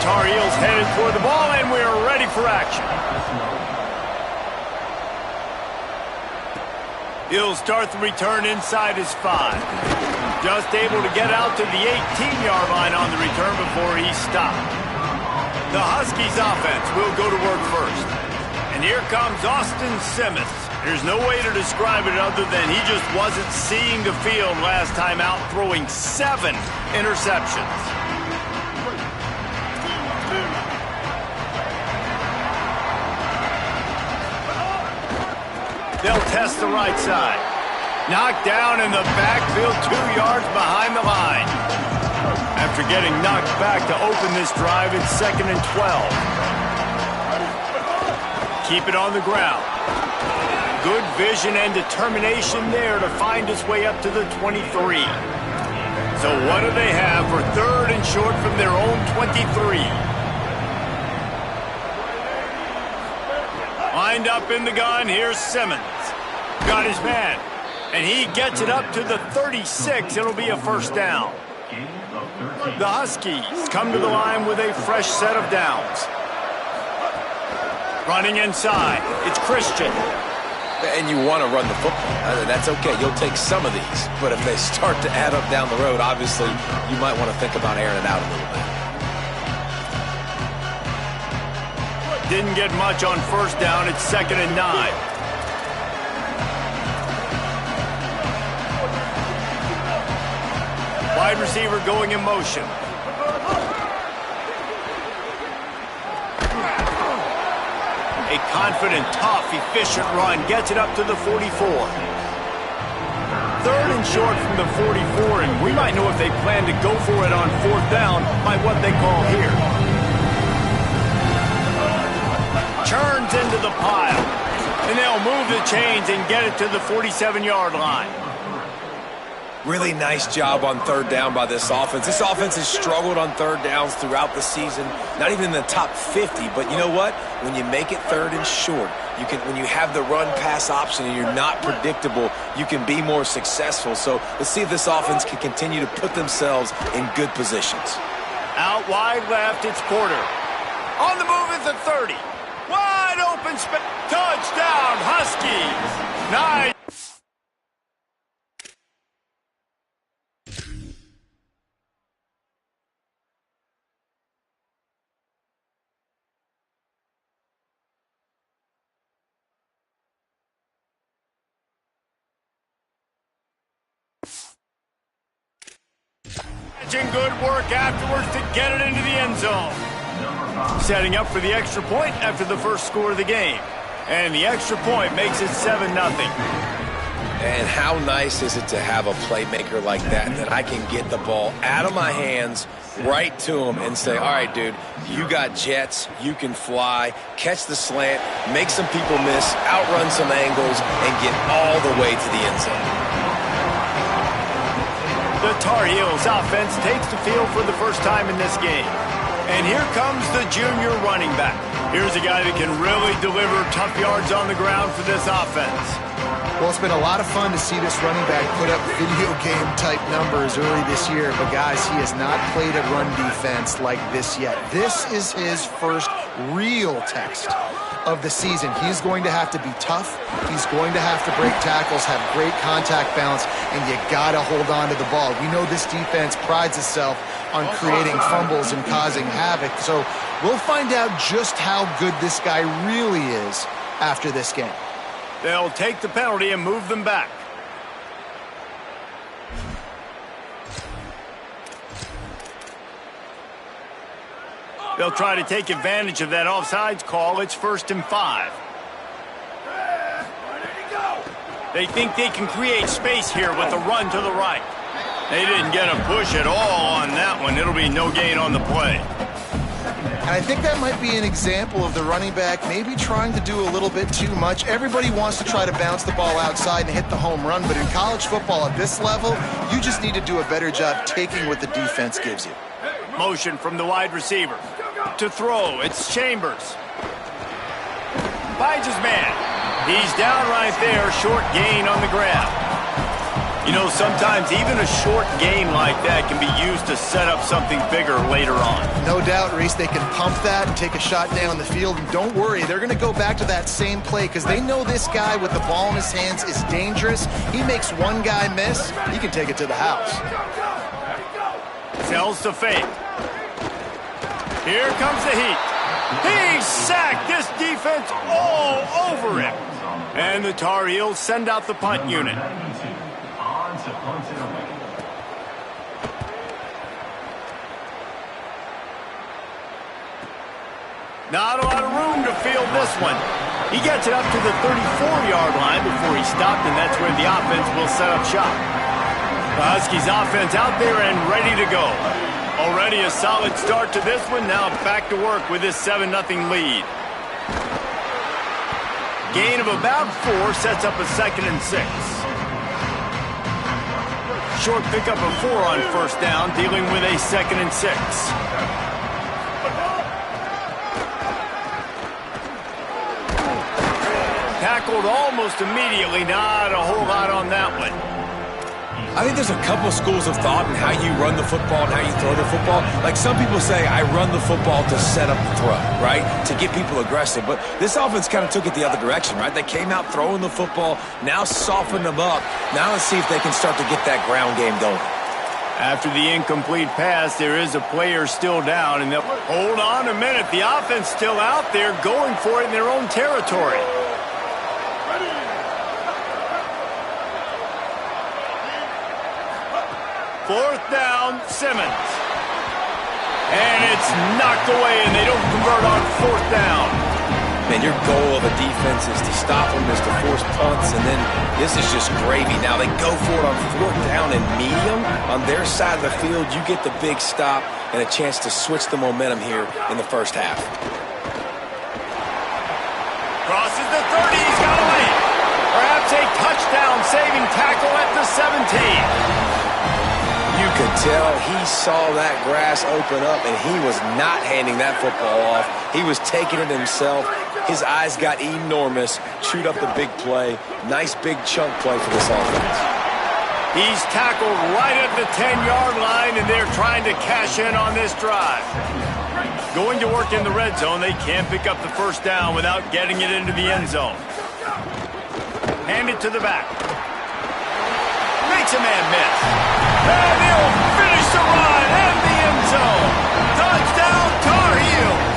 Tar Heels headed toward the ball, and we're ready for action. He'll start the return inside his 5. Just able to get out to the 18-yard line on the return before he stopped. The Huskies offense will go to work first. And here comes Austin Simmons. There's no way to describe it other than he just wasn't seeing the field last time out, throwing 7 interceptions. They'll test the right side. Knocked down in the backfield, 2 yards behind the line. After getting knocked back to open this drive, it's 2nd and 12. Keep it on the ground. Good vision and determination there to find his way up to the 23. So what do they have for 3rd and short from their own 23? Lined up in the gun, here's Simmons. Got his man, and he gets it up to the 36. It'll be a first down. The Huskies come to the line with a fresh set of downs. Running inside, it's Christian. And you want to run the football. That's okay. You'll take some of these. But if they start to add up down the road, obviously, you might want to think about airing it out a little bit. Didn't get much on first down. It's 2nd and 9. Wide receiver going in motion. A confident, tough, efficient run gets it up to the 44. 3rd and short from the 44, and we might know if they plan to go for it on 4th down by what they call here. Churns into the pile, and they'll move the chains and get it to the 47-yard line. Really nice job on 3rd down by this offense. This offense has struggled on 3rd downs throughout the season. Not even in the top 50, but you know what? When you make it 3rd and short, when you have the run-pass option and you're not predictable, you can be more successful. So let's see if this offense can continue to put themselves in good positions. Out wide left, it's Porter. On the move is the 30. Wide open, touchdown, Huskies. Nice. Good work afterwards to get it into the end zone. Setting up for the extra point after the first score of the game. And the extra point makes it 7-0. And how nice is it to have a playmaker like that I can get the ball out of my hands right to him and say, all right, dude, you got jets, you can fly, catch the slant, make some people miss, outrun some angles, and get all the way to the end zone. The Tar Heels offense takes the field for the first time in this game. And here comes the junior running back. Here's a guy that can really deliver tough yards on the ground for this offense. Well, it's been a lot of fun to see this running back put up video game-type numbers early this year. But, guys, he has not played a run defense like this yet. This is his first real test of the season. He's going to have to be tough. He's going to have to break tackles, have great contact balance, and you got to hold on to the ball. We know this defense prides itself on creating fumbles and causing havoc. So we'll find out just how good this guy really is after this game. They'll take the penalty and move them back. They'll try to take advantage of that offsides call. It's 1st and 5. They think they can create space here with a run to the right. They didn't get a push at all on that one. It'll be no gain on the play. And I think that might be an example of the running back maybe trying to do a little bit too much. Everybody wants to try to bounce the ball outside and hit the home run, but in college football at this level, you just need to do a better job taking what the defense gives you. Motion from the wide receiver. To throw, it's Chambers. Finds his man. He's down right there, short gain on the grab. You know, sometimes even a short game like that can be used to set up something bigger later on. No doubt, Reese, they can pump that and take a shot down the field. And don't worry, they're going to go back to that same play because they know this guy with the ball in his hands is dangerous. He makes one guy miss, he can take it to the house. Sells to fake. Here comes the heat. He sacked this defense all over him. And the Tar Heels send out the punt unit. Not a lot of room to field this one. He gets it up to the 34-yard line before he stopped, and that's where the offense will set up shop. The Huskies offense out there and ready to go. Already a solid start to this one. Now back to work with this 7-0 lead. Gain of about 4 sets up a 2nd and 6. Short pickup of 4 on first down, dealing with a 2nd and 6. Tackled almost immediately. Not a whole lot on that one. I think there's a couple schools of thought in how you run the football and how you throw the football. Like some people say, I run the football to set up the throw, right? To get people aggressive. But this offense kind of took it the other direction, right? They came out throwing the football, now softened them up. Now let's see if they can start to get that ground game going. After the incomplete pass, there is a player still down. And hold on a minute. The offense still out there going for it in their own territory. Fourth down, Simmons. And it's knocked away, and they don't convert on fourth down. Man, your goal of a defense is to stop them, is to force punts, and then this is just gravy. Now they go for it on fourth down and medium. On their side of the field, you get the big stop and a chance to switch the momentum here in the first half. Crosses the 30, he's got away. Perhaps a touchdown-saving tackle at the 17. You could tell he saw that grass open up, and he was not handing that football off. He was taking it himself. His eyes got enormous, chewed up the big play. Nice big chunk play for this offense. He's tackled right at the 10-yard line, and they're trying to cash in on this drive. Going to work in the red zone, they can't pick up the first down without getting it into the end zone. Hand it to the back. Makes a man miss. And he'll finish the run and the end zone. Touchdown, Tar Heels.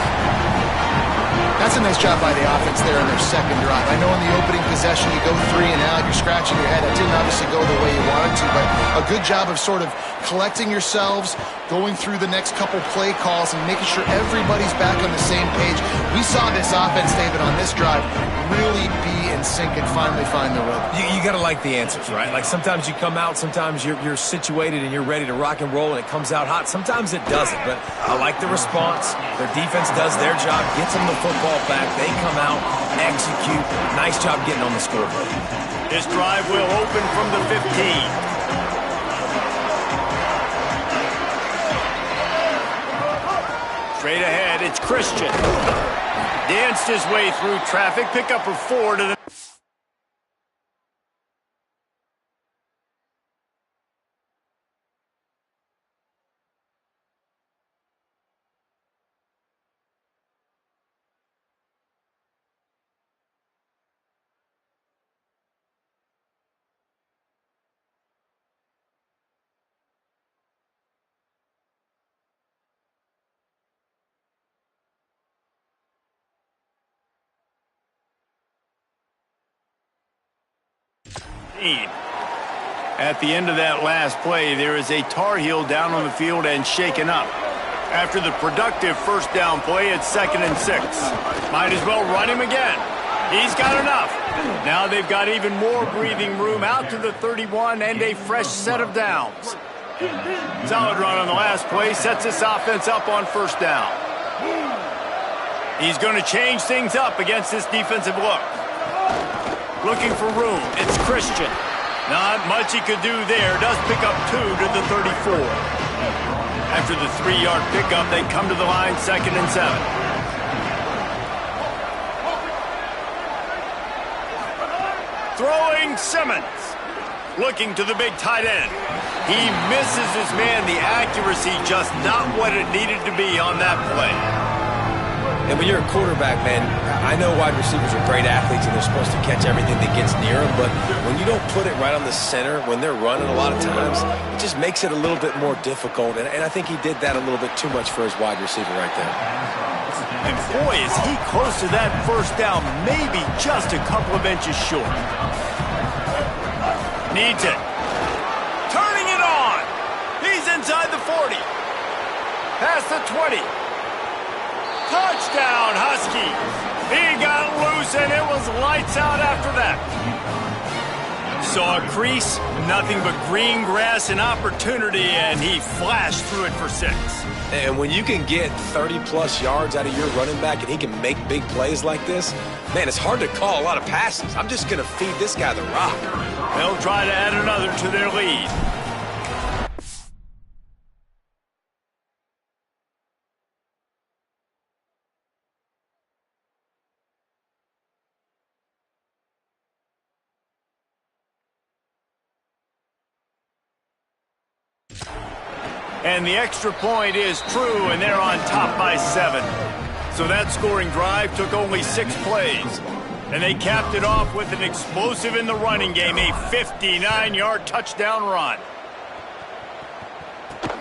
That's a nice job by the offense there on their second drive. I know in the opening possession you go 3 and out, you're scratching your head. That didn't obviously go the way you wanted to, but a good job of sort of collecting yourselves, going through the next couple play calls and making sure everybody's back on the same page. We saw this offense, David, on this drive really be in sync and finally find the rhythm. You got to like the answers, right? Like sometimes you come out, sometimes you're situated and you're ready to rock and roll and it comes out hot. Sometimes it doesn't, but I like the response. Their defense does their job, gets them the football back. They come out, execute. Nice job getting on the scoreboard. This drive will open from the 15. Straight ahead, it's Christian. Danced his way through traffic, pickup of 4 to the... At the end of that last play, there is a Tar Heel down on the field and shaken up. After the productive first down play, it's 2nd and 6. Might as well run him again. He's got enough. Now they've got even more breathing room out to the 31 and a fresh set of downs. Solid run on the last play, sets this offense up on first down. He's going to change things up against this defensive look. Looking for room, it's Christian. Not much he could do there. Does pick up 2 to the 34. After the 3-yard pickup, they come to the line, 2nd and 7. Throwing Simmons. Looking to the big tight end. He misses his man. The accuracy just not what it needed to be on that play. And when you're a quarterback, man, I know wide receivers are great athletes and they're supposed to catch everything that gets near them, but when you don't put it right on the center, when they're running a lot of times, it just makes it a little bit more difficult. And I think he did that a little bit too much for his wide receiver right there. And boy, is he close to that first down, maybe just a couple of inches short. Needs it. Turning it on. He's inside the 40. Past the 20. Touchdown, Huskies. He got loose, and it was lights out after that. Saw a crease, nothing but green grass and opportunity, and he flashed through it for 6. And when you can get 30-plus yards out of your running back and he can make big plays like this, man, it's hard to call a lot of passes. I'm just going to feed this guy the rock. They'll try to add another to their lead. And the extra point is true, and they're on top by 7. So that scoring drive took only 6 plays. And they capped it off with an explosive in the running game, a 59-yard touchdown run.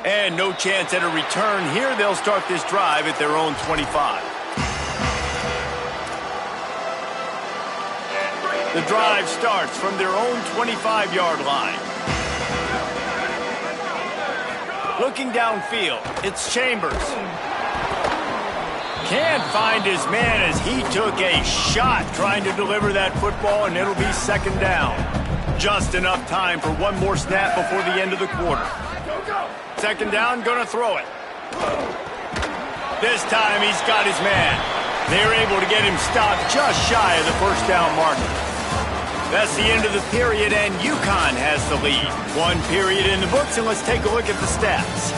And no chance at a return here. They'll start this drive at their own 25. The drive starts from their own 25-yard line. Looking downfield, it's Chambers. Can't find his man as he took a shot trying to deliver that football, and it'll be second down. Just enough time for one more snap before the end of the quarter. Second down, gonna throw it. This time he's got his man. They're able to get him stopped just shy of the first down marker. That's the end of the period, and UConn has the lead. 1 period in the books, and let's take a look at the stats.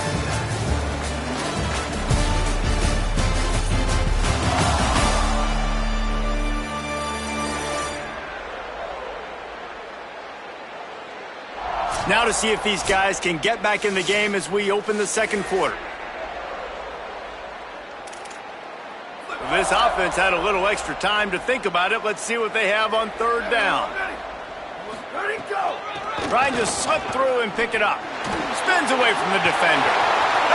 Now to see if these guys can get back in the game as we open the second quarter. This offense had a little extra time to think about it. Let's see what they have on third down. Trying to slip through and pick it up. Spins away from the defender.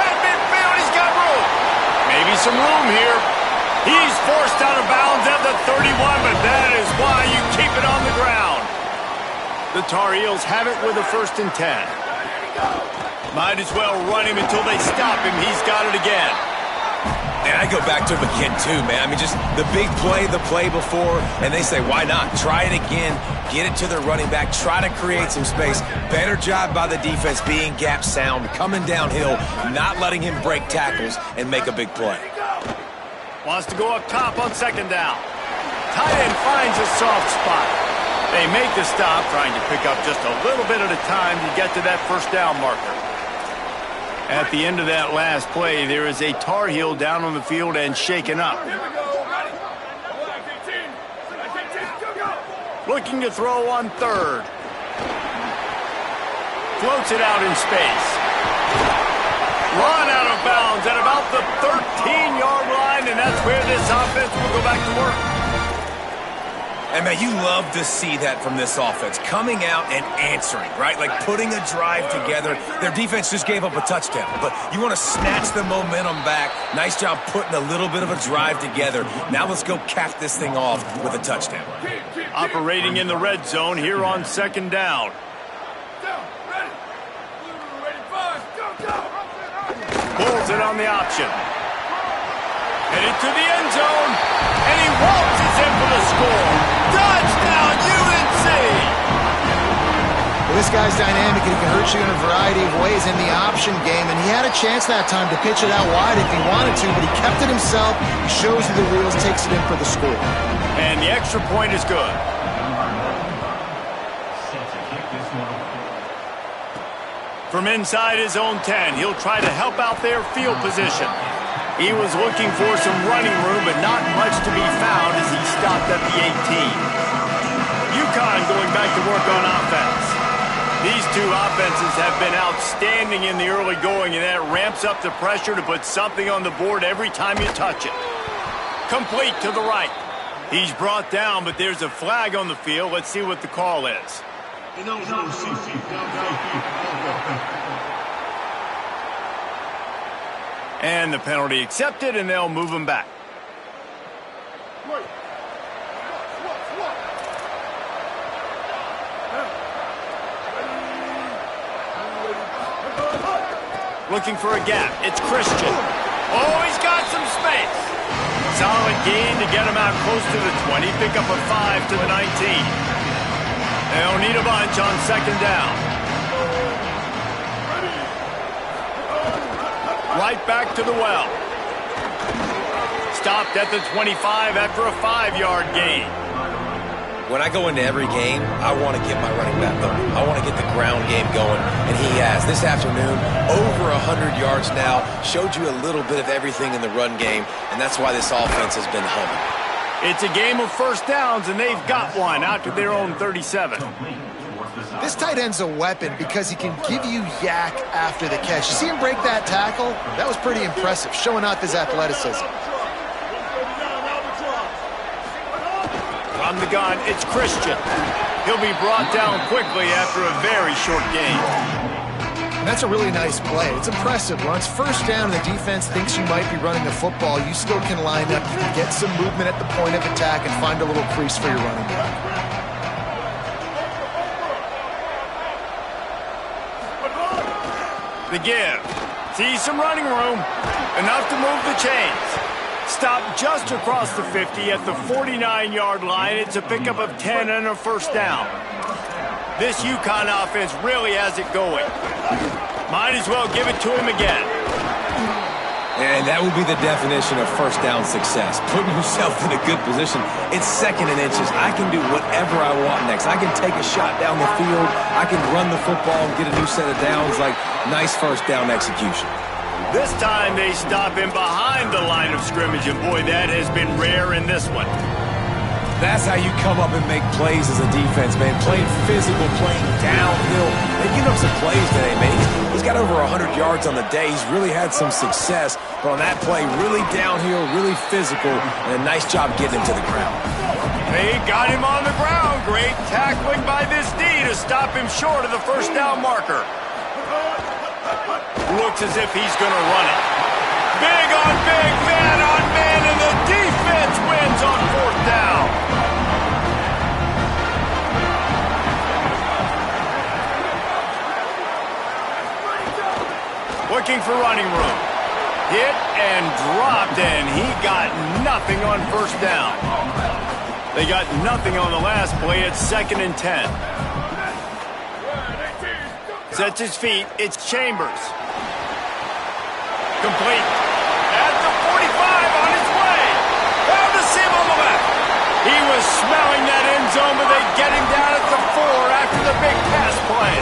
At midfield, he's got room. Maybe some room here. He's forced out of bounds at the 31, but that is why you keep it on the ground. The Tar Heels have it with a 1st and 10. Might as well run him until they stop him. He's got it again. And I go back to him again, too, man. I mean, just the big play, the play before, and they say, why not? Try it again, get it to their running back, try to create some space. Better job by the defense being gap sound, coming downhill, not letting him break tackles and make a big play. Wants to go up top on second down. Tight end finds a soft spot. They make the stop, trying to pick up just a little bit at a time to get to that first down marker. At the end of that last play, there is a Tar Heel down on the field and shaken up. Looking to throw on third. Floats it out in space. Run out of bounds at about the 13-yard line, and that's where this offense will go back to work. And, man, you love to see that from this offense, coming out and answering, right? Like putting a drive together. Their defense just gave up a touchdown, but you want to snatch the momentum back. Nice job putting a little bit of a drive together. Now let's go cap this thing off with a touchdown. Operating in the red zone here on second down. Pulls it on the option. Headed to the end zone, and he waltzes in for the score. Touchdown, UNC! Well, this guy's dynamic, and he can hurt you in a variety of ways in the option game, and he had a chance that time to pitch it out wide if he wanted to, but he kept it himself. He shows you the reels, takes it in for the score. And the extra point is good. From inside his own 10, he'll try to help out their field position. He was looking for some running room, but not much to be found as he stopped at the 18. UConn going back to work on offense. These two offenses have been outstanding in the early going, and that ramps up the pressure to put something on the board every time you touch it. Complete to the right. He's brought down, but there's a flag on the field. Let's see what the call is. And the penalty accepted, and they'll move him back. Looking for a gap. It's Christian. Oh, he's got some space. Solid gain to get him out close to the 20. Pick up a 5 to the 19. They'll need a bunch on second down. Right back to the well. Stopped at the 25 after a 5-yard gain. When I go into every game, I want to get my running back going. I want to get the ground game going, and he has. This afternoon, over 100 yards now, showed you a little bit of everything in the run game, and that's why this offense has been humming. It's a game of first downs, and they've got one out to their own 37. This tight end's a weapon because he can give you yak after the catch. You see him break that tackle? That was pretty impressive, showing off his athleticism. From the gun, it's Christian. He'll be brought down quickly after a very short gain. And that's a really nice play. It's impressive. When it's first down and the defense thinks you might be running the football, you still can line up. You can get some movement at the point of attack and find a little crease for your running back. The give. See some running room. Enough to move the chains. Stopped just across the 50 at the 49-yard line. It's a pickup of 10 and a first down. This UConn offense really has it going. Might as well give it to him again. And that will be the definition of first down success. Putting yourself in a good position. It's second and inches. I can do whatever I want next. I can take a shot down the field. I can run the football and get a new set of downs. Like, nice first down execution. This time they stop him behind the line of scrimmage, and boy, that has been rare in this one. That's how you come up and make plays as a defense, man. Playing physical, playing downhill. They've given up some plays today, man. He's got over 100 yards on the day. He's really had some success. But on that play, really downhill, really physical, and a nice job getting him to the ground. They got him on the ground. Great tackling by this D to stop him short of the first down marker. Looks as if he's going to run it. Big on big, man on man, and the defense wins on fourth down. Looking for running room. Hit and dropped, and he got nothing on first down. They got nothing on the last play. It's 2nd and 10. Sets his feet. It's Chambers. Complete. At the 45 on his way. Found the seam on the left. He was smelling that end zone, but they get him down at the 4 after the big pass play.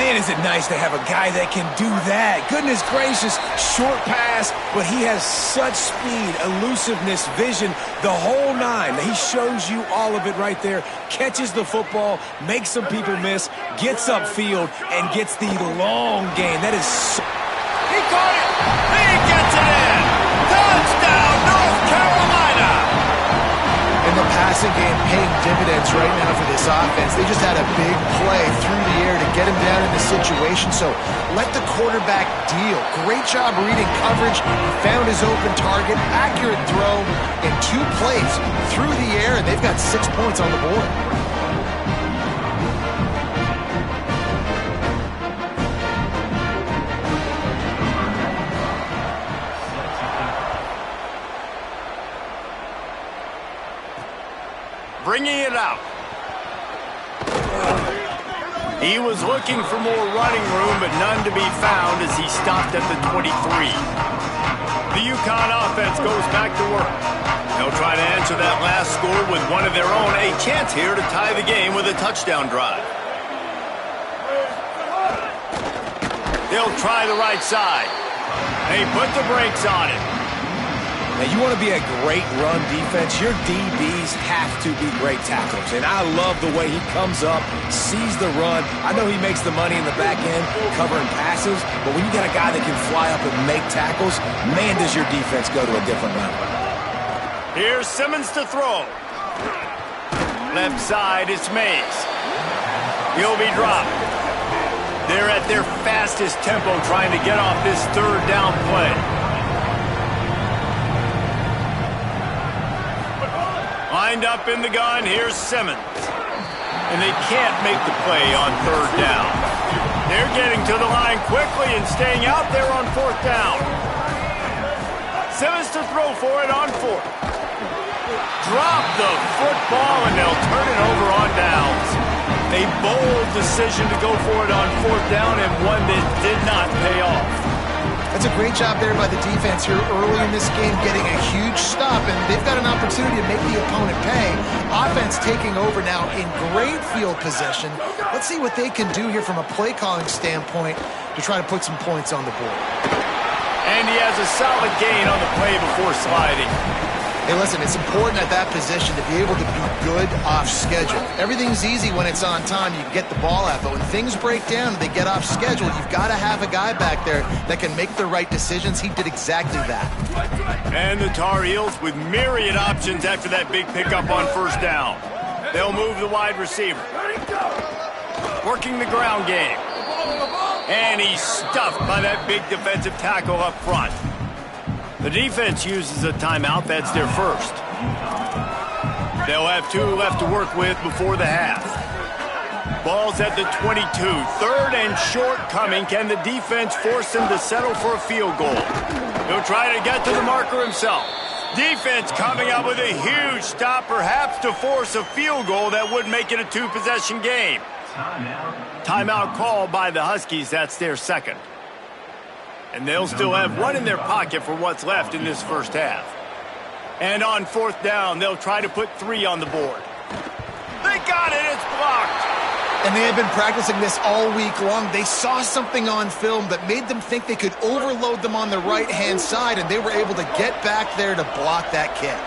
Man, is it nice to have a guy that can do that. Goodness gracious, short pass, but he has such speed, elusiveness, vision, the whole nine. He shows you all of it right there. Catches the football, makes some people miss, gets upfield, and gets the long gain. That is so... He caught it. He gets it in. Touchdown, North Carolina. And the passing game paying dividends right now for this offense. They just had a big play through the air to get him down in the situation. So let the quarterback deal. Great job reading coverage. He found his open target. Accurate throw in 2 plays through the air, and they've got 6 points on the board. Bringing it out. He was looking for more running room, but none to be found as he stopped at the 23. The UConn offense goes back to work. They'll try to answer that last score with one of their own. A chance here to tie the game with a touchdown drive. They'll try the right side. They put the brakes on it. Now, you want to be a great run defense, your DBs have to be great tacklers. And I love the way he comes up, sees the run. I know he makes the money in the back end covering passes, but when you got a guy that can fly up and make tackles, man, does your defense go to a different level. Here's Simmons to throw. Left side, it's Mays. He'll be dropped. They're at their fastest tempo trying to get off this third down play. Lined up in the gun, here's Simmons. And they can't make the play on third down. They're getting to the line quickly and staying out there on fourth down. Simmons to throw for it on fourth. Drop the football and they'll turn it over on downs. A bold decision to go for it on fourth down and one that did not pay off. That's a great job there by the defense here early in this game, getting a huge stop, and they've got an opportunity to make the opponent pay. Offense taking over now in great field position. Let's see what they can do here from a play-calling standpoint to try to put some points on the board. And he has a solid gain on the play before sliding. Hey, listen, it's important at that position to be able to be good off schedule. Everything's easy when it's on time. You can get the ball out, but when things break down and they get off schedule, you've got to have a guy back there that can make the right decisions. He did exactly that. And the Tar Heels with myriad options after that big pickup on first down. They'll move the wide receiver. Working the ground game. And he's stuffed by that big defensive tackle up front. The defense uses a timeout. That's their first. They'll have 2 left to work with before the half. Ball's at the 22. Third and short coming. Can the defense force him to settle for a field goal? He'll try to get to the marker himself. Defense coming up with a huge stop, perhaps to force a field goal that would make it a 2-possession game. Timeout called by the Huskies. That's their second. And they'll still have 1 in their pocket for what's left in this first half. And on fourth down, they'll try to put 3 on the board. They got it. It's blocked. And they have been practicing this all week long. They saw something on film that made them think they could overload them on the right-hand side, and they were able to get back there to block that kick.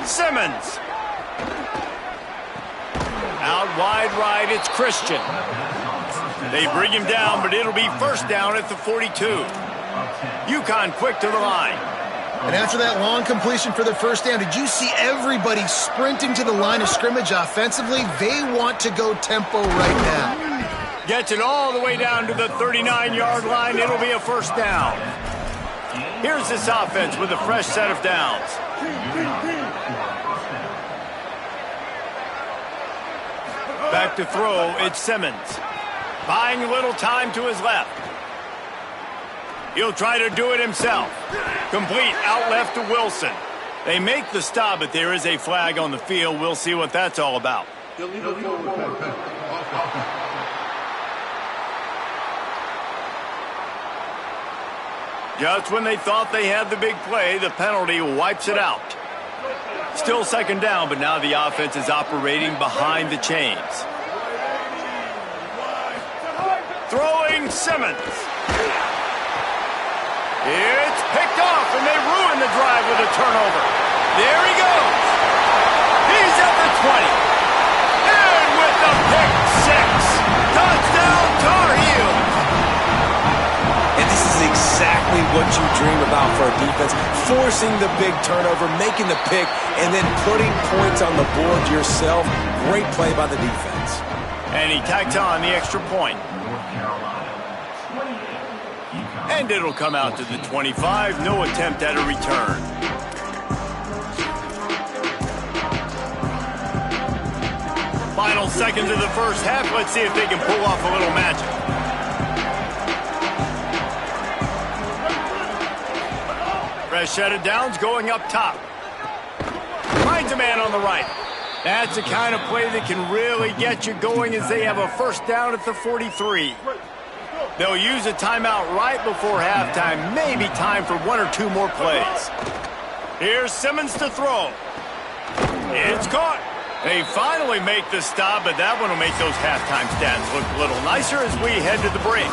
Simmons. Out wide right, it's Christian. They bring him down, but it'll be first down at the 42. UConn quick to the line. And after that long completion for the first down, did you see everybody sprinting to the line of scrimmage offensively? They want to go tempo right now. Gets it all the way down to the 39-yard line. It'll be a first down. Here's this offense with a fresh set of downs. Back to throw, it's Simmons. Buying a little time to his left. He'll try to do it himself. Complete out left to Wilson. They make the stop, but there is a flag on the field. We'll see what that's all about. Just when they thought they had the big play, the penalty wipes it out. Still second down, but now the offense is operating behind the chains. Throwing Simmons. It's picked off, and they ruin the drive with a turnover. There he goes. He's at the 20. And with the pick six. Touchdown, Tar Heels. And this is exactly what you dream about for a defense. Forcing the big turnover, making the pick, and then putting points on the board yourself. Great play by the defense. And he tacked on the extra point. And it'll come out to the 25. No attempt at a return. Final seconds of the first half. Let's see if they can pull off a little magic. Fresh set of downs going up top. Finds a man on the right. That's the kind of play that can really get you going as they have a first down at the 43. They'll use a timeout right before halftime. Maybe time for 1 or 2 more plays. Here's Simmons to throw. It's caught. They finally make the stop, but that one will make those halftime stats look a little nicer as we head to the break.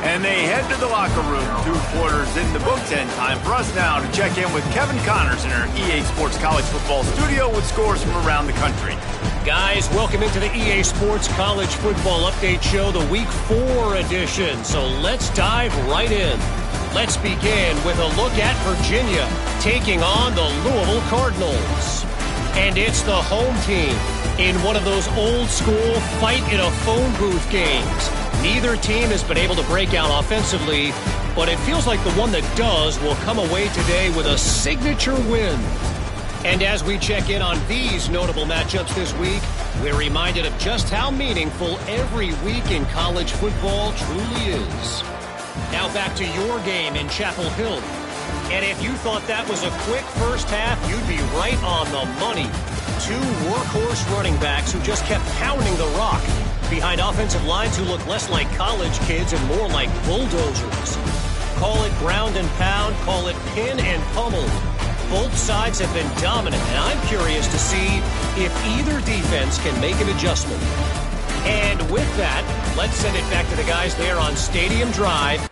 And they head to the locker room. 2 quarters in the books, and time for us now to check in with Kevin Connors in our EA Sports College Football studio with scores from around the country. Guys, welcome into the EA Sports College Football Update Show, the Week 4 edition. So let's dive right in. Let's begin with a look at Virginia taking on the Louisville Cardinals. And it's the home team in one of those old-school fight-in-a-phone-booth games. Neither team has been able to break out offensively, but it feels like the one that does will come away today with a signature win. And as we check in on these notable matchups this week, we're reminded of just how meaningful every week in college football truly is. Now back to your game in Chapel Hill. And if you thought that was a quick first half, you'd be right on the money. 2 workhorse running backs who just kept pounding the rock behind offensive lines who look less like college kids and more like bulldozers. Call it ground and pound, call it pin and pummel. Both sides have been dominant, and I'm curious to see if either defense can make an adjustment. And with that, let's send it back to the guys there on Stadium Drive.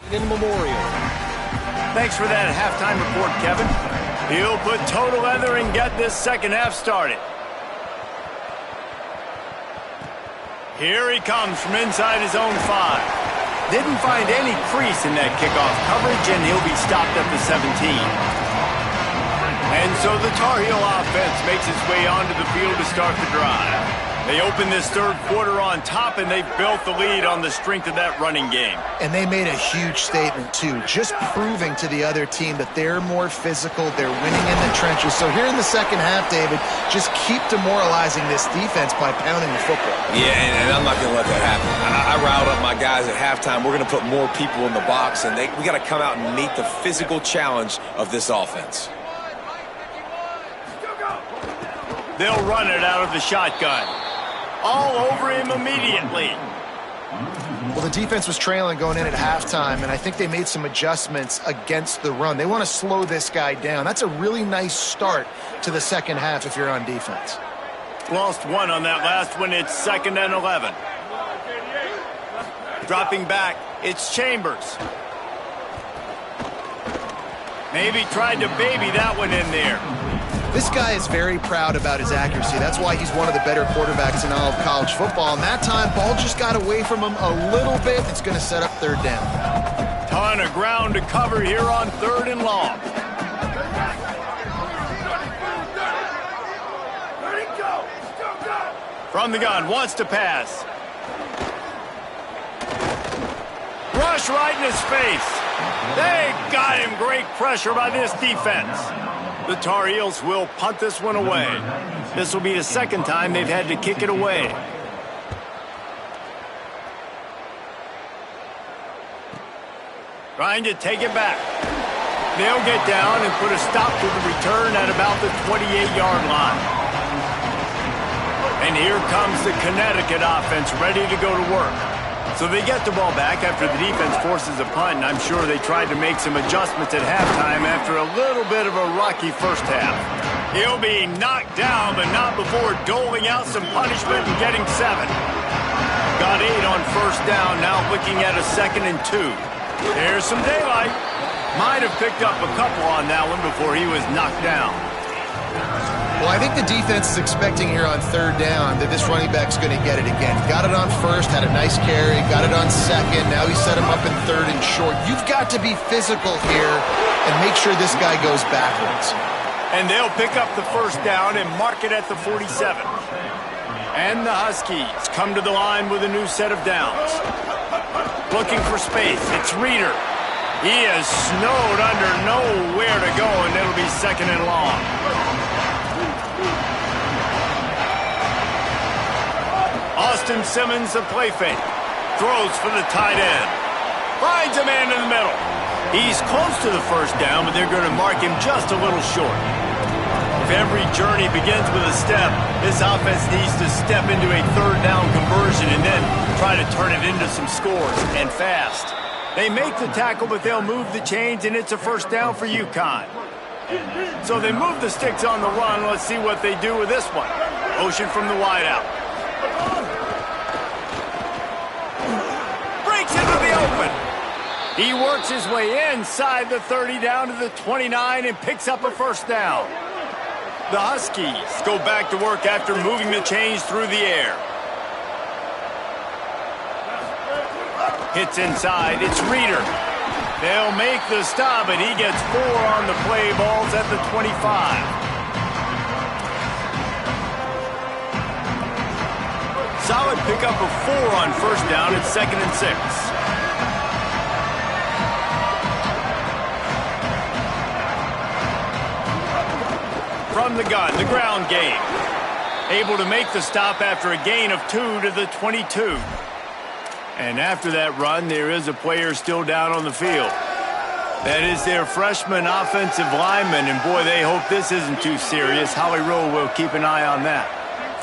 In Memorial. Thanks for that halftime report, Kevin. He'll put total leather and get this second half started. Here he comes from inside his own 5. Didn't find any crease in that kickoff coverage, and he'll be stopped at the 17. And so the Tar Heel offense makes its way onto the field to start the drive. They open this third quarter on top, and they've built the lead on the strength of that running game. And they made a huge statement, too, just proving to the other team that they're more physical, they're winning in the trenches. So here in the second half, David, just keep demoralizing this defense by pounding the football. Yeah, and I'm not going to let that happen. I riled up my guys at halftime. We're going to put more people in the box, and we got to come out and meet the physical challenge of this offense. They'll run it out of the shotgun. All over him immediately. Well, the defense was trailing going in at halftime, and I think they made some adjustments against the run. They want to slow this guy down. That's a really nice start to the second half if you're on defense. Lost 1 on that last one. It's 2nd and 11. Dropping back, it's Chambers. Maybe tried to baby that one in there. This guy is very proud about his accuracy. That's why he's one of the better quarterbacks in all of college football. And that time, ball just got away from him a little bit. It's going to set up third down. Ton of ground to cover here on 3rd and long. From the gun, wants to pass. Rush right in his face. They got him. Great pressure by this defense. The Tar Heels will punt this one away. This will be the second time they've had to kick it away. Trying to take it back. They'll get down and put a stop to the return at about the 28-yard line. And here comes the Connecticut offense ready to go to work. So they get the ball back after the defense forces a punt, and I'm sure they tried to make some adjustments at halftime after a little bit of a rocky first half. He'll be knocked down, but not before doling out some punishment and getting 7. Got 8 on first down, now looking at a 2nd and 2. There's some daylight. Might have picked up a couple on that one before he was knocked down. Well, I think the defense is expecting here on 3rd down that this running back's going to get it again. Got it on 1st, had a nice carry, got it on 2nd. Now he set him up in 3rd and short. You've got to be physical here and make sure this guy goes backwards. And they'll pick up the first down and mark it at the 47. And the Huskies come to the line with a new set of downs. Looking for space. It's Reeder. He is snowed under, nowhere to go, and it'll be 2nd and long. Justin Simmons the play fake. Throws for the tight end. Finds a man in the middle. He's close to the first down, but they're going to mark him just a little short. If every journey begins with a step, this offense needs to step into a third down conversion and then try to turn it into some scores, and fast. They make the tackle, but they'll move the chains, and it's a first down for UConn. So they move the sticks on the run. Let's see what they do with this one. Motion from the wideout. Breaks into the open. He works his way inside the 30 down to the 29 and picks up a first down. The Huskies go back to work after moving the chains through the air. Hits inside. It's Reeder. They'll make the stop, and he gets 4 on the play. Balls at the 25. Solid pickup of 4 on first down. It's 2nd and 6. From the gun, the ground game. Able to make the stop after a gain of 2 to the 22. And after that run, there is a player still down on the field. That is their freshman offensive lineman, and boy, they hope this isn't too serious. Holly Rowe will keep an eye on that.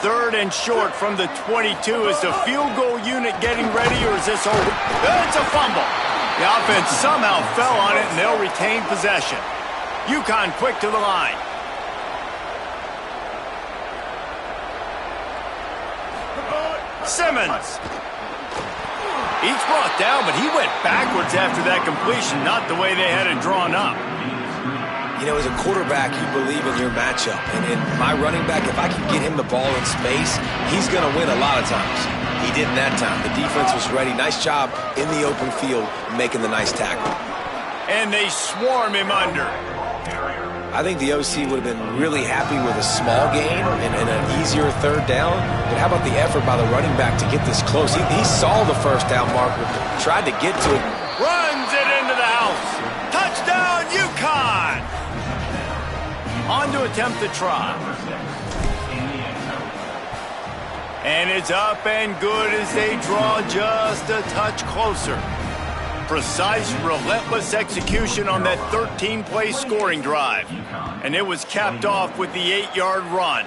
3rd and short from the 22. Is the field goal unit getting ready, or is this over? It's a fumble. The offense somehow fell on it, and they'll retain possession. UConn quick to the line. Simmons. He's brought down, but he went backwards after that completion, not the way they had it drawn up. You know, as a quarterback, you believe in your matchup. And in my running back, if I can get him the ball in space, he's going to win a lot of times. He didn't that time. The defense was ready. Nice job in the open field making the nice tackle. And they swarm him under. I think the OC would have been really happy with a small gain and an easier 3rd down. But how about the effort by the running back to get this close? He saw the first down marker, tried to get to it. Runs it into the house. Touchdown, UConn! On to attempt the try. And it's up and good as they draw just a touch closer. Precise, relentless execution on that 13-play scoring drive. And it was capped off with the 8-yard run.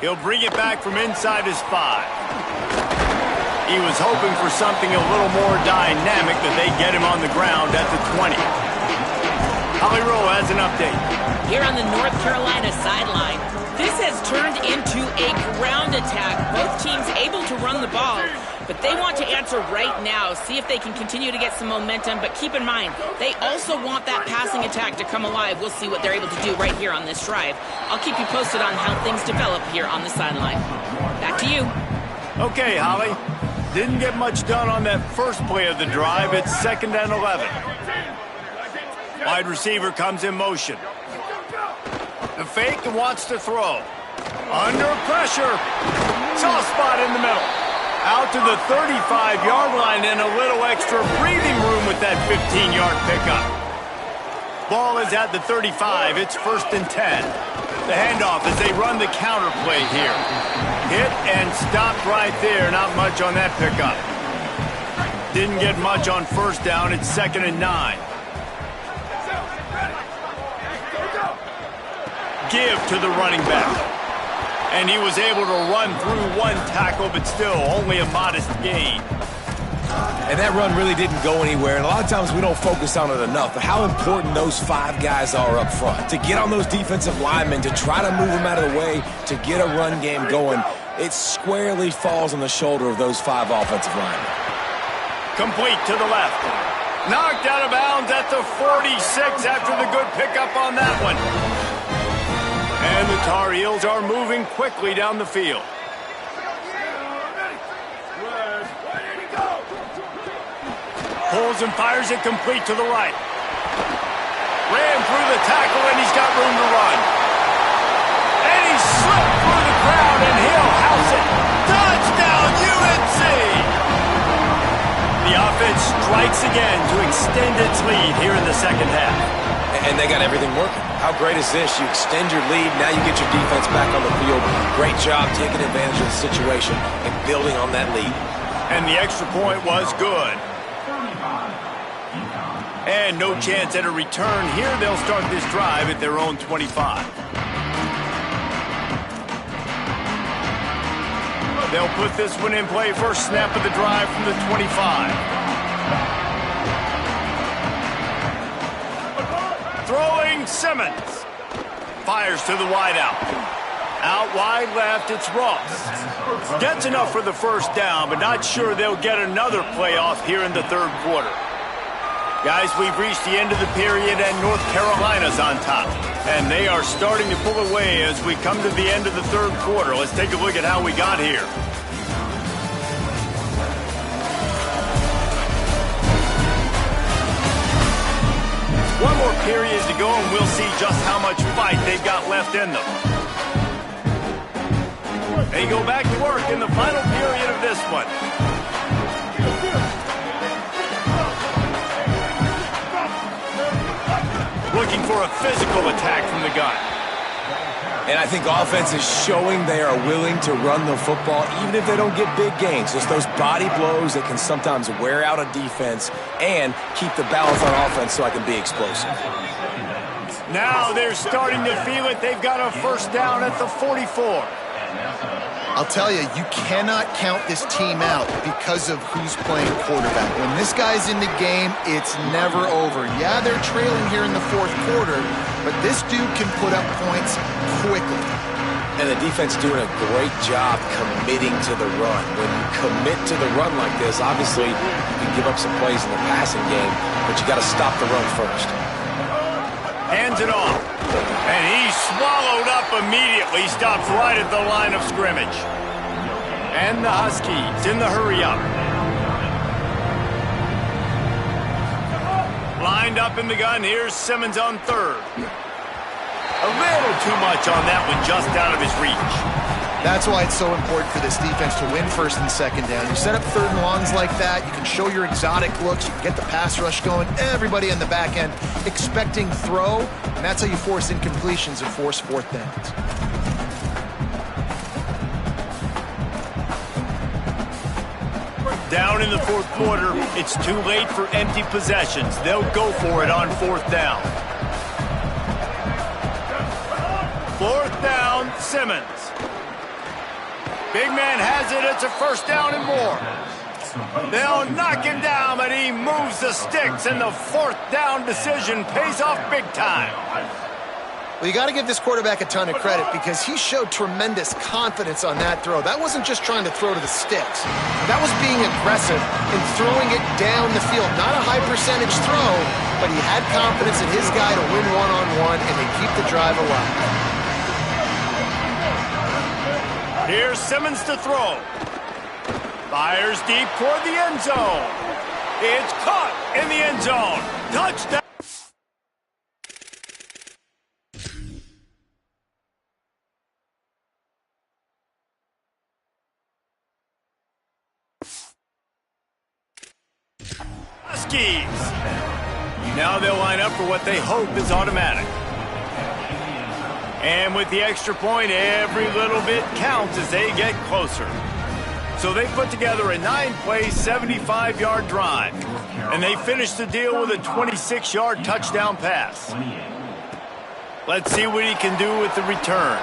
He'll bring it back from inside his 5. He was hoping for something a little more dynamic, but they get him on the ground at the 20. Holly Rowe has an update. Here on the North Carolina sideline, this has turned into a ground attack. Both teams able to run the ball, but they want to answer right now, see if they can continue to get some momentum. But keep in mind, they also want that passing attack to come alive. We'll see what they're able to do right here on this drive. I'll keep you posted on how things develop here on the sideline. Back to you. Okay, Holly. Didn't get much done on that first play of the drive. It's 2nd and 11. Wide receiver comes in motion. The fake and wants to throw. Under pressure. Soft spot in the middle. Out to the 35-yard line and a little extra breathing room with that 15-yard pickup. Ball is at the 35. It's 1st and 10. The handoff as they run the counter play here. Hit and stopped right there. Not much on that pickup. Didn't get much on first down. It's 2nd and 9. Give to the running back. And he was able to run through 1 tackle, but still only a modest gain. And that run really didn't go anywhere. And a lot of times we don't focus on it enough, but how important those 5 guys are up front. To get on those defensive linemen, to try to move them out of the way, to get a run game going, it squarely falls on the shoulder of those 5 offensive linemen. Complete to the left. Knocked out of bounds at the 46 after the good pickup on that one. And the Tar Heels are moving quickly down the field. Pulls and fires it complete to the right. Ran through the tackle, and he's got room to run. And he slipped through the crowd, and he'll house it. Touchdown, UNC! The offense strikes again to extend its lead here in the second half. and they got everything working. How great is this? You extend your lead, now you get your defense back on the field. Great job taking advantage of the situation and building on that lead. And the extra point was good. And no chance at a return here. They'll start this drive at their own 25. They'll put this one in play. First snap of the drive from the 25. Throwing Simmons. Fires to the wideout. Out wide left, it's Ross. Gets enough for the first down, but not sure they'll get another playoff here in the third quarter. Guys, we've reached the end of the period, and North Carolina's on top. And they are starting to pull away as we come to the end of the third quarter. Let's take a look at how we got here. One more period to go, and we'll see just how much fight they've got left in them. They go back to work in the final period of this one. Looking for a physical attack from the gun. And I think offense is showing they are willing to run the football even if they don't get big gains. Just those body blows that can sometimes wear out a defense and keep the balance on offense so I can be explosive. Now they're starting to feel it. They've got a first down at the 44. I'll tell you, you cannot count this team out because of who's playing quarterback. When this guy's in the game, it's never over. Yeah, they're trailing here in the fourth quarter, but this dude can put up points quickly. And the defense doing a great job committing to the run. When you commit to the run like this, obviously you can give up some plays in the passing game, but you got to stop the run first. Hands it off. And he's swallowed up immediately. Stops right at the line of scrimmage. And the Huskies in the hurry-up. Lined up in the gun. Here's Simmons on third. A little too much on that one, just out of his reach. That's why it's so important for this defense to win first and second down. You set up third and longs like that, you can show your exotic looks, you can get the pass rush going, everybody on the back end expecting throw, and that's how you force incompletions and force fourth downs. Down in the fourth quarter, it's too late for empty possessions. They'll go for it on fourth down. Fourth down, Simmons. Big man has it. It's a first down and more. They'll knock him down, but he moves the sticks, and the fourth down decision pays off big time. Well, you got to give this quarterback a ton of credit because he showed tremendous confidence on that throw. That wasn't just trying to throw to the sticks. That was being aggressive and throwing it down the field. Not a high percentage throw, but he had confidence in his guy to win one-on-one, and they keep the drive alive. Here's Simmons to throw. Fires deep toward the end zone. It's caught in the end zone. Touchdown. Huskies. Now they'll line up for what they hope is automatic. And with the extra point, every little bit counts as they get closer. So they put together a 9-play, 75-yard drive. And they finish the deal with a 26-yard touchdown pass. Let's see what he can do with the return.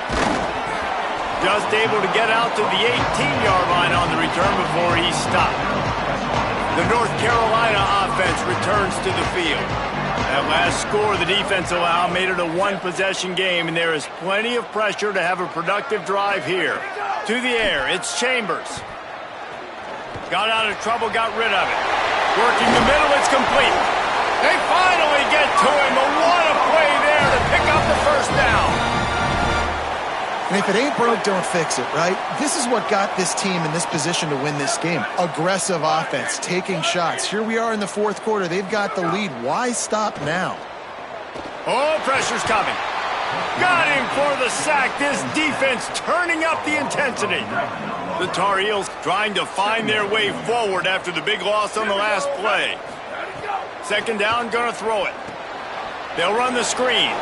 Just able to get out to the 18-yard line on the return before he stopped. The North Carolina offense returns to the field. That last score the defense allowed made it a one-possession game, and there is plenty of pressure to have a productive drive here. To the air, it's Chambers. Got out of trouble, got rid of it. Working the middle, it's complete. They finally get to him, but what a play there to pick up the first down. And if it ain't broke, don't fix it, right? This is what got this team in this position to win this game. Aggressive offense, taking shots. Here we are in the fourth quarter. They've got the lead. Why stop now? Oh, pressure's coming. Got him for the sack. This defense turning up the intensity. The Tar Heels trying to find their way forward after the big loss on the last play. Second down, gonna throw it. They'll run the screen.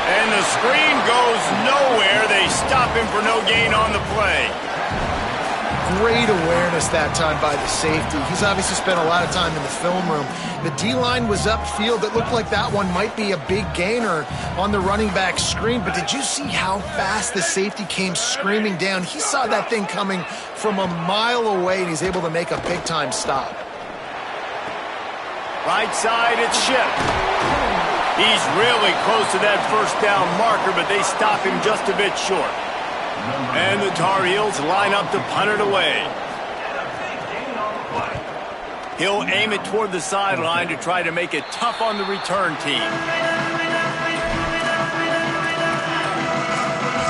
And the screen goes nowhere. They stop him for no gain on the play. Great awareness that time by the safety. He's obviously spent a lot of time in the film room. The D-line was upfield. It looked like that one might be a big gainer on the running back screen. But did you see how fast the safety came screaming down? He saw that thing coming from a mile away, and he's able to make a big-time stop. Right side, it's Shipp. He's really close to that first down marker, but they stop him just a bit short. And the Tar Heels line up to punt it away. He'll aim it toward the sideline to try to make it tough on the return team.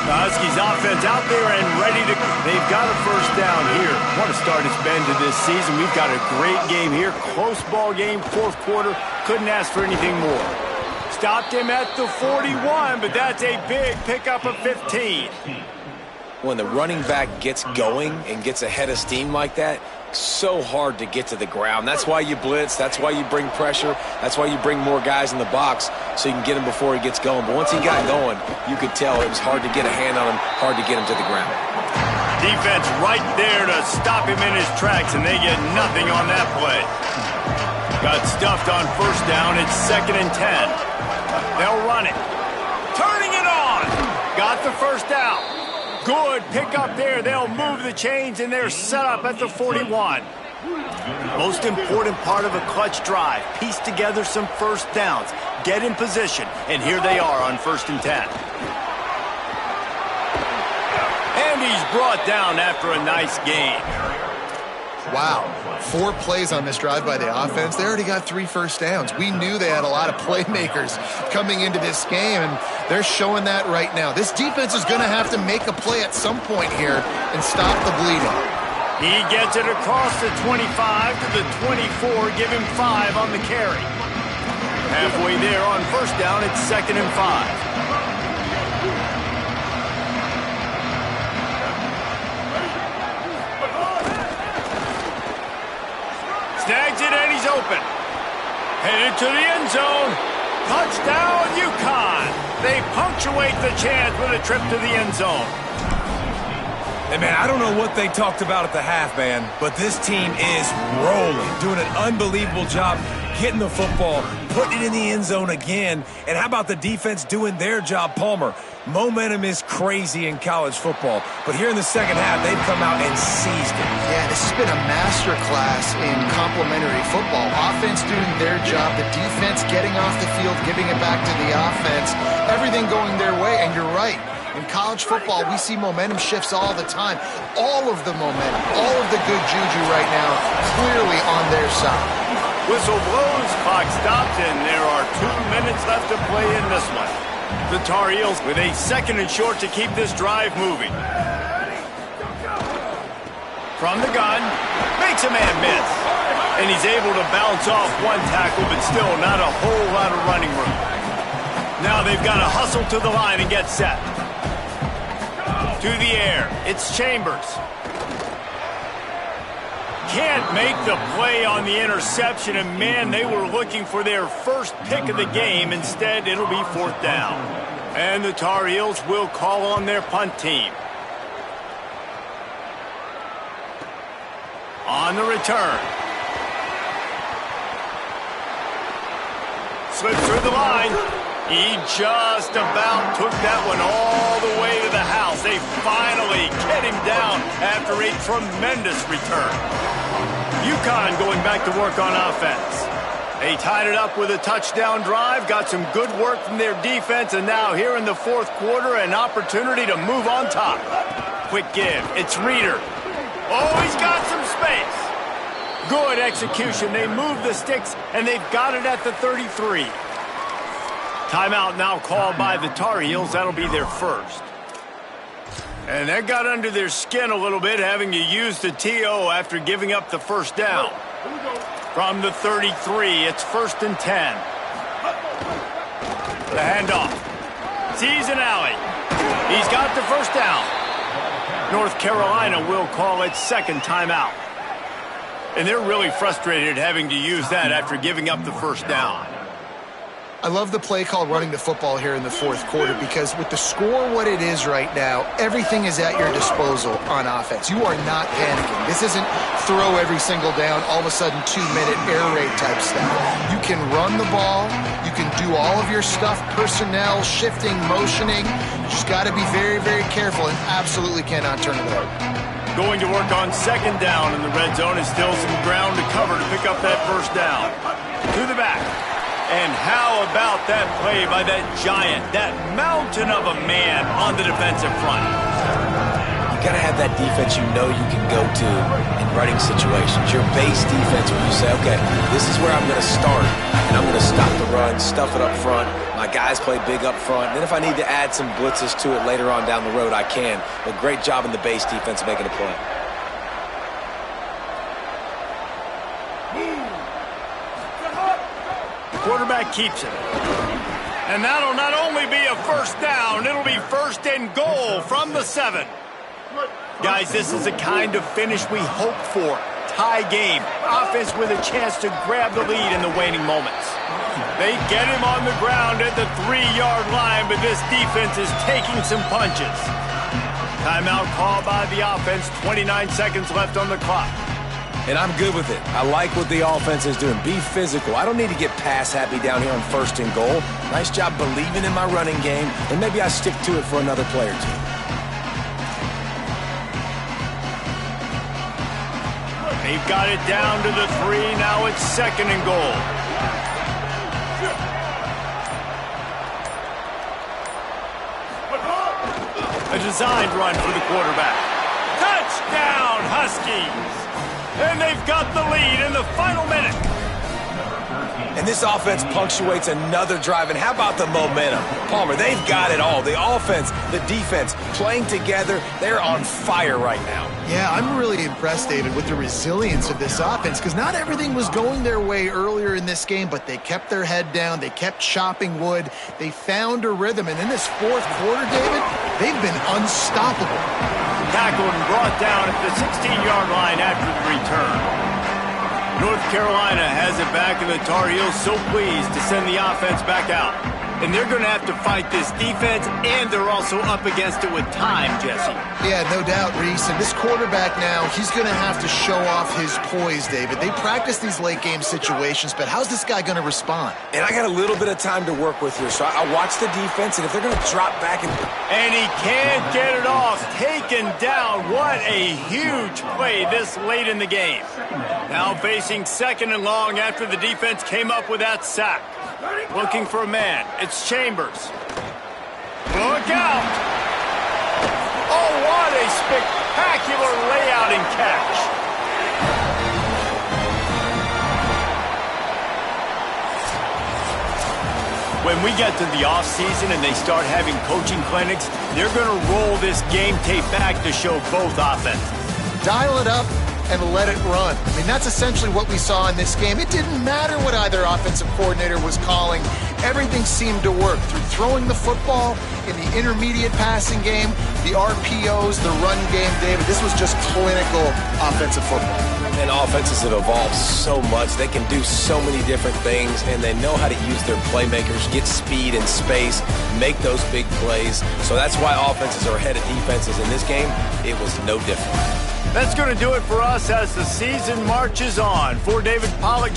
The Huskies offense out there and ready to... They've got a first down here. What a start it's been to this season. We've got a great game here. Close ball game, fourth quarter. Couldn't ask for anything more. Stopped him at the 41, but that's a big pickup of 15. When the running back gets going and gets ahead of steam like that, so hard to get to the ground. That's why you blitz. That's why you bring pressure. That's why you bring more guys in the box so you can get him before he gets going. But once he got going, you could tell it was hard to get a hand on him, hard to get him to the ground. Defense right there to stop him in his tracks, and they get nothing on that play. Got stuffed on first down. It's 2nd and 10. They'll run it. Turning it on. Got the first down. Good pick up there. They'll move the chains, and they're set up at the 41. Most important part of a clutch drive. Piece together some first downs. Get in position. And here they are on 1st and 10. And he's brought down after a nice gain. Wow. 4 plays on this drive by the offense. They already got 3 first downs. We knew they had a lot of playmakers coming into this game, and they're showing that right now. This defense is going to have to make a play at some point here and stop the bleeding. He gets it across the 25 to the 24, give him 5 on the carry. Halfway there on first down, it's 2nd and 5. Snags it and he's open. Headed to the end zone. Touchdown, UConn. They punctuate the chance with a trip to the end zone. Hey, man, I don't know what they talked about at the half, man, but this team is rolling, doing an unbelievable job getting the football, putting it in the end zone again. And how about the defense doing their job, Palmer? Momentum is crazy in college football, but here in the second half, they've come out and seized it. Yeah, this has been a masterclass in complementary football. Offense doing their job, the defense getting off the field, giving it back to the offense, everything going their way, and you're right. In college football, we see momentum shifts all the time. All of the momentum, all of the good juju right now, clearly on their side. Whistle blows, clock stops, and there are 2 minutes left to play in this one. The Tar Heels with a 2nd and short to keep this drive moving. From the gun, makes a man miss. And he's able to bounce off 1 tackle, but still not a whole lot of running room. Now they've got to hustle to the line and get set. To the air, it's Chambers. Can't make the play on the interception, and man, they were looking for their first pick of the game. Instead, it'll be 4th down. And the Tar Heels will call on their punt team. On the return. Slips through the line. He just about took that one all the way to the house. They finally get him down after a tremendous return. UConn going back to work on offense. They tied it up with a touchdown drive, got some good work from their defense, and now here in the 4th quarter, an opportunity to move on top. Quick give. It's Reeder. Oh, he's got some space. Good execution. They move the sticks, and they've got it at the 33. Timeout now called by the Tar Heels. That'll be their first. And that got under their skin a little bit, having to use the TO after giving up the first down. From the 33, it's 1st and 10. The handoff. Sees an alley. He's got the first down. North Carolina will call its 2nd timeout. And they're really frustrated having to use that after giving up the first down. I love the play call running the football here in the fourth quarter because with the score what it is right now, everything is at your disposal on offense. You are not panicking. This isn't throw every single down, all of a sudden 2-minute air raid type stuff. You can run the ball. You can do all of your stuff, personnel, shifting, motioning. You just got to be very, very careful and absolutely cannot turn it over. Going to work on second down in the red zone is still some ground to cover to pick up that first down. To the back. And how about that play by that giant, that mountain of a man on the defensive front? You got to have that defense you know you can go to in running situations. Your base defense where you say, okay, this is where I'm going to start, and I'm going to stop the run, stuff it up front. My guys play big up front. Then if I need to add some blitzes to it later on down the road, I can. But great job in the base defense making a play. Quarterback keeps it. And that'll not only be a first down, it'll be first and goal from the 7. Guys, this is the kind of finish we hope for. Tie game. Offense with a chance to grab the lead in the waning moments. They get him on the ground at the 3-yard line, but this defense is taking some punches. Timeout called by the offense. 29 seconds left on the clock. And I'm good with it. I like what the offense is doing. Be physical. I don't need to get pass happy down here on first and goal. Nice job believing in my running game, and maybe I stick to it for another play or two. They've got it down to the 3. Now it's second and goal. A designed run for the quarterback. Touchdown, Huskies! And they've got the lead in the final minute. And this offense punctuates another drive. And how about the momentum? Palmer, they've got it all. The offense, the defense, playing together. They're on fire right now. Yeah, I'm really impressed, David, with the resilience of this offense because not everything was going their way earlier in this game, but they kept their head down. They kept chopping wood. They found a rhythm. And in this fourth quarter, David, they've been unstoppable. Tackled and brought down at the 16-yard line after the return. North Carolina has it back, and the Tar Heels so pleased to send the offense back out. And they're going to have to fight this defense, and they're also up against it with time, Jesse. Yeah, no doubt, Reese. And this quarterback now, he's going to have to show off his poise, David. They practice these late-game situations, but how's this guy going to respond? And I got a little bit of time to work with here, so I watch the defense, and if they're going to drop back and he can't get it off. Taken down. What a huge play this late in the game. Now facing second and long after the defense came up with that sack. Looking for a man. It's Chambers. Look out! Oh, what a spectacular layout and catch. When we get to the offseason and they start having coaching clinics, they're going to roll this game tape back to show both offenses. Dial it up and let it run. I mean, that's essentially what we saw in this game. It didn't matter what either offensive coordinator was calling. Everything seemed to work through throwing the football in the intermediate passing game, the RPOs, the run game, David. This was just clinical offensive football. And offenses have evolved so much. They can do so many different things, and they know how to use their playmakers, get speed and space, make those big plays. So that's why offenses are ahead of defenses. In this game, it was no different. That's going to do it for us as the season marches on. For David Pollack,